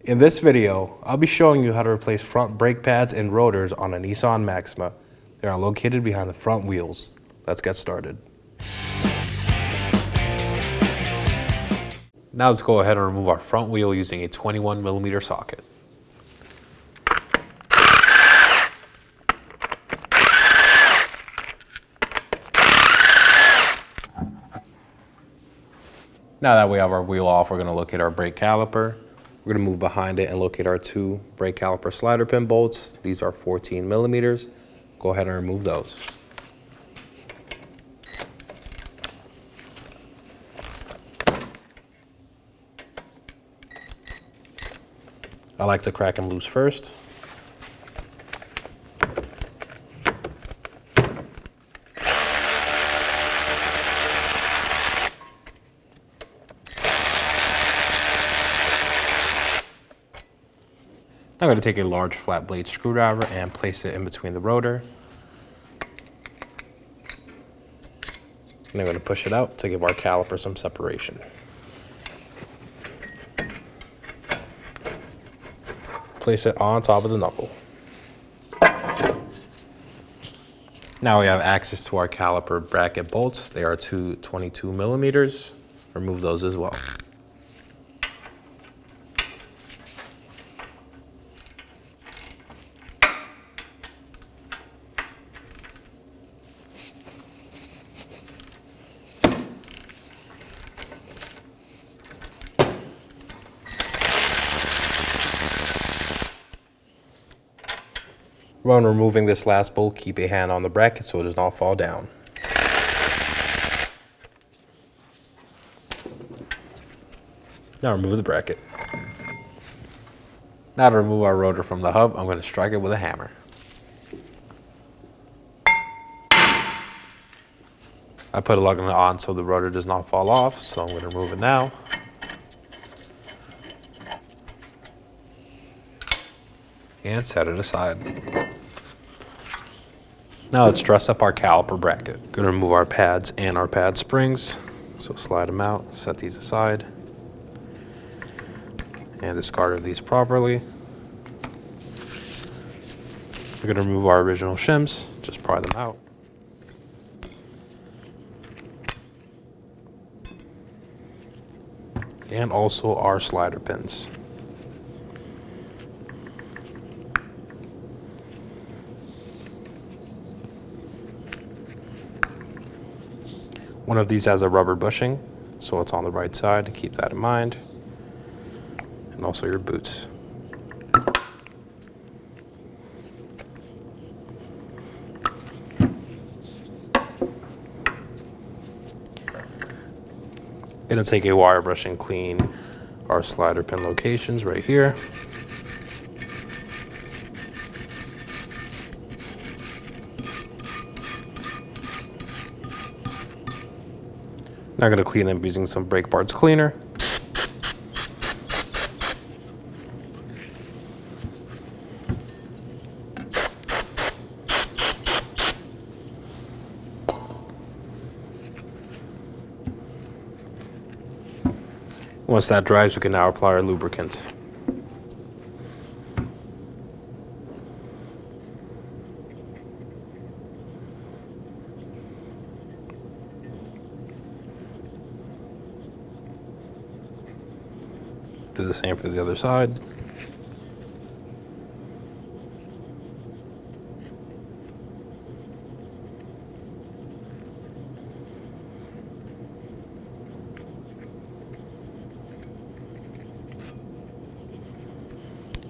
In this video, I'll be showing you how to replace front brake pads and rotors on a Nissan Maxima. They are located behind the front wheels. Let's get started. Now let's go ahead and remove our front wheel using a 21mm socket. Now that we have our wheel off, we're going to locate our brake caliper. We're going to move behind it and locate our two brake caliper slider pin bolts. These are 14mm. Go ahead and remove those. I like to crack them loose first. I'm going to take a large flat blade screwdriver and place it in between the rotor. And I'm going to push it out to give our caliper some separation. Place it on top of the knuckle. Now we have access to our caliper bracket bolts. They are two 22mm. Remove those as well. When removing this last bolt, keep a hand on the bracket so it does not fall down. Now remove the bracket. Now to remove our rotor from the hub, I'm going to strike it with a hammer. I put a lug nut on so the rotor does not fall off, so I'm going to remove it now. And set it aside. Now let's dress up our caliper bracket. Gonna remove our pads and our pad springs. So slide them out, set these aside, and discard these properly. We're gonna remove our original shims, just pry them out. And also our slider pins. One of these has a rubber bushing, so it's on the right side. Keep that in mind. And also your boots. Gonna take a wire brush and clean our slider pin locations right here. Now I'm going to clean them using some brake parts cleaner. Once that dries, we can now apply our lubricant. Do the same for the other side.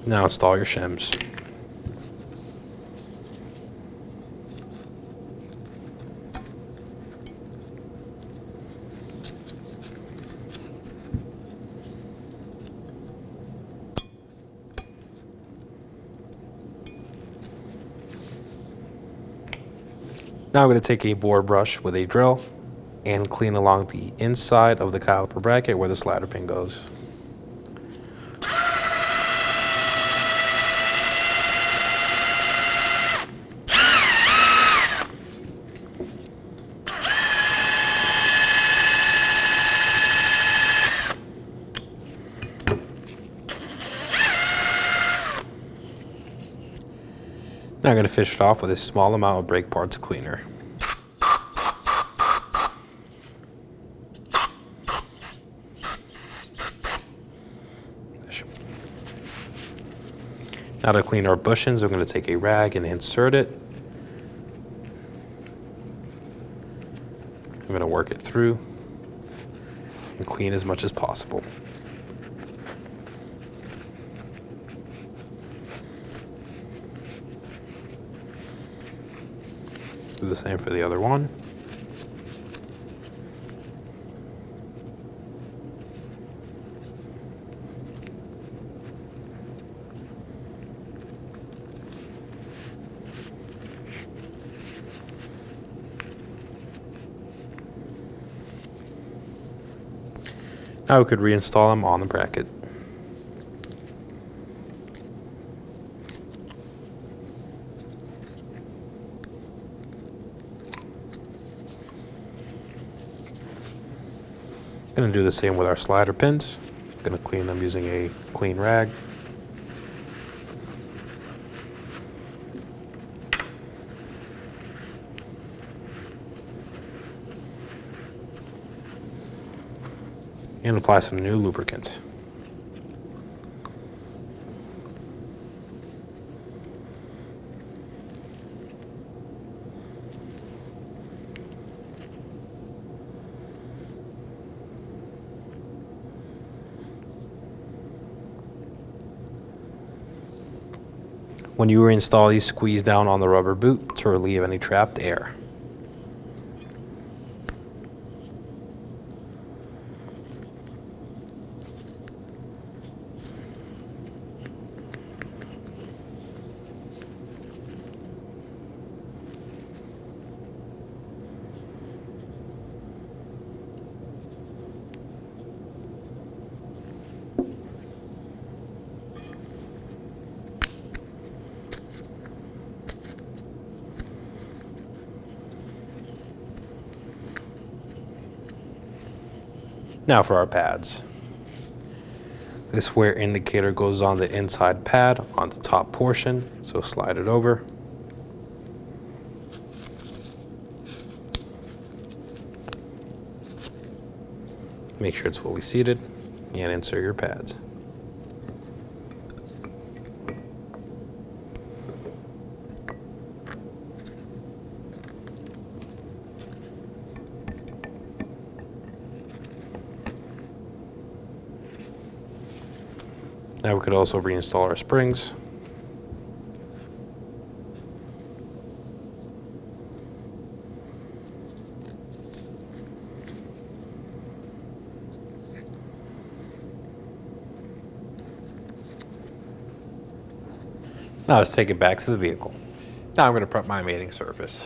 Now install your shims. Now I'm going to take a bore brush with a drill and clean along the inside of the caliper bracket where the slider pin goes. Now I'm going to finish it off with a small amount of brake parts cleaner. Now to clean our bushings, I'm going to take a rag and insert it. I'm going to work it through and clean as much as possible. Do the same for the other one. Now we could reinstall them on the bracket. Going to do the same with our slider pins. Going to clean them using a clean rag. And apply some new lubricant. When you reinstall these, squeeze down on the rubber boot to relieve any trapped air. Now for our pads. This wear indicator goes on the inside pad on the top portion, so slide it over. Make sure it's fully seated and insert your pads. Now we could also reinstall our springs. Now let's take it back to the vehicle. Now I'm going to prep my mating surface.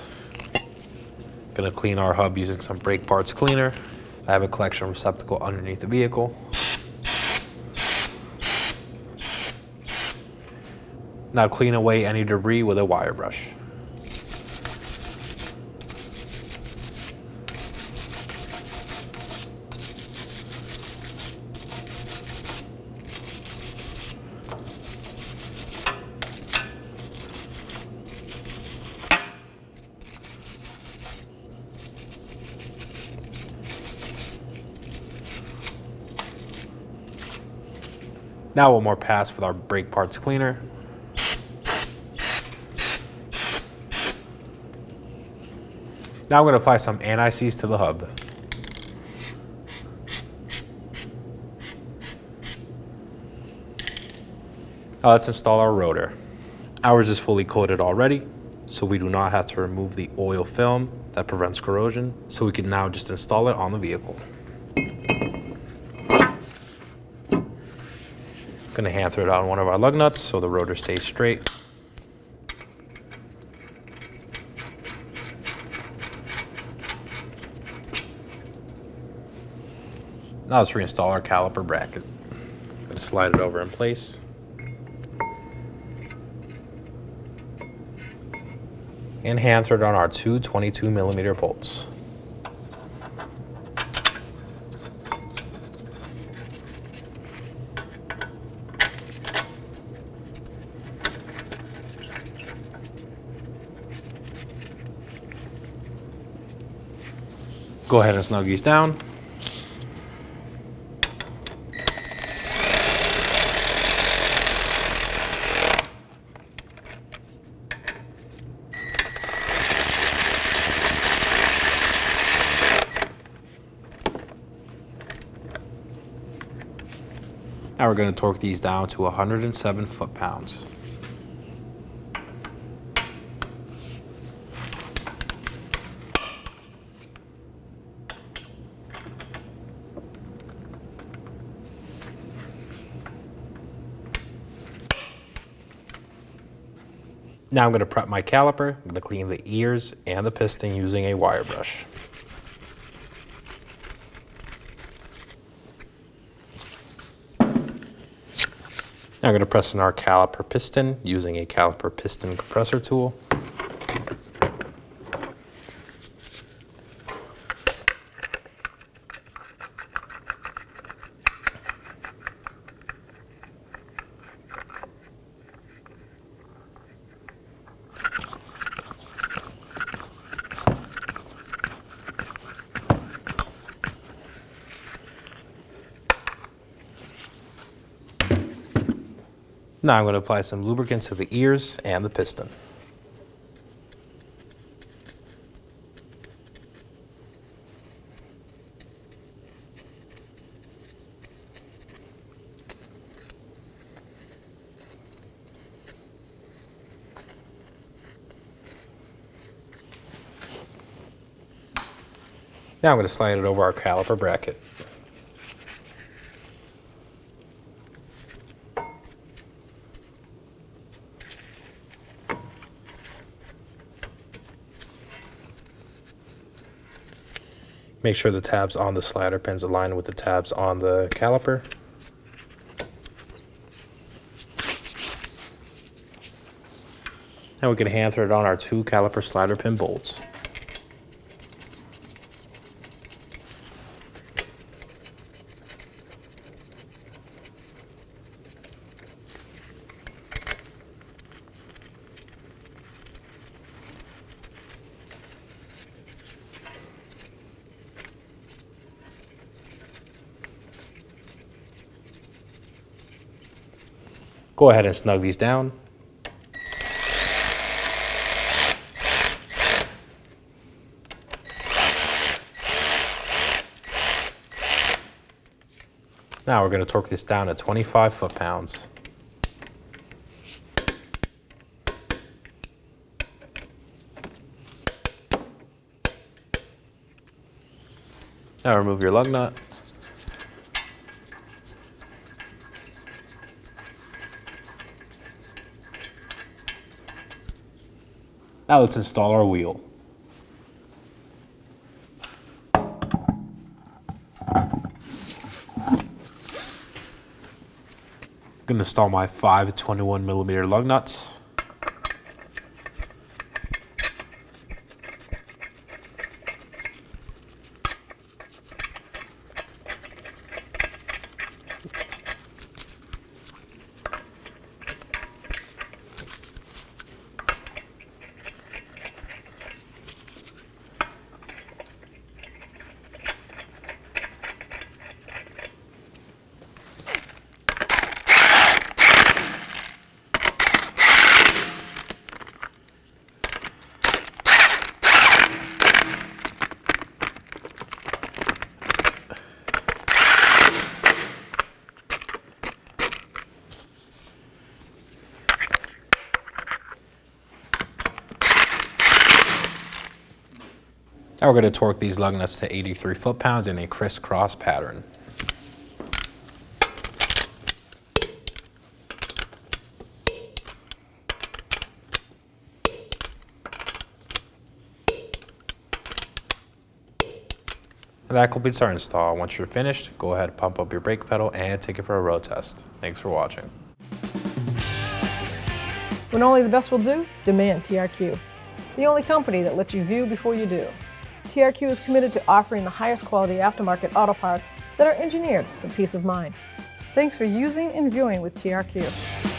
Going to clean our hub using some brake parts cleaner. I have a collection receptacle underneath the vehicle. Now clean away any debris with a wire brush. Now one more pass with our brake parts cleaner. Now I'm going to apply some anti-seize to the hub. Now let's install our rotor. Ours is fully coated already, so we do not have to remove the oil film that prevents corrosion, so we can now just install it on the vehicle. Going to hand thread on one of our lug nuts so the rotor stays straight. Now let's reinstall our caliper bracket. Going to slide it over in place. And hand thread on our two 22mm bolts. Go ahead and snug these down. Now we're going to torque these down to 107 foot-pounds. Now I'm going to prep my caliper. I'm going to clean the ears and the piston using a wire brush. Now I'm going to press in our caliper piston using a caliper piston compressor tool. Now I'm going to apply some lubricant to the ears and the piston. Now I'm going to slide it over our caliper bracket. Make sure the tabs on the slider pins align with the tabs on the caliper. Now we can hand thread on our 2 caliper slider pin bolts. Go ahead and snug these down. Now we're going to torque this down to 25 foot-pounds. Now remove your lug nut. Now let's install our wheel. I'm going to install my 5 21mm lug nuts. Now we're going to torque these lug nuts to 83 foot-pounds in a crisscross pattern. And that completes our install. Once you're finished, go ahead, pump up your brake pedal and take it for a road test. Thanks for watching. When only the best will do, demand TRQ. The only company that lets you view before you do. TRQ is committed to offering the highest quality aftermarket auto parts that are engineered for peace of mind. Thanks for using and viewing with TRQ.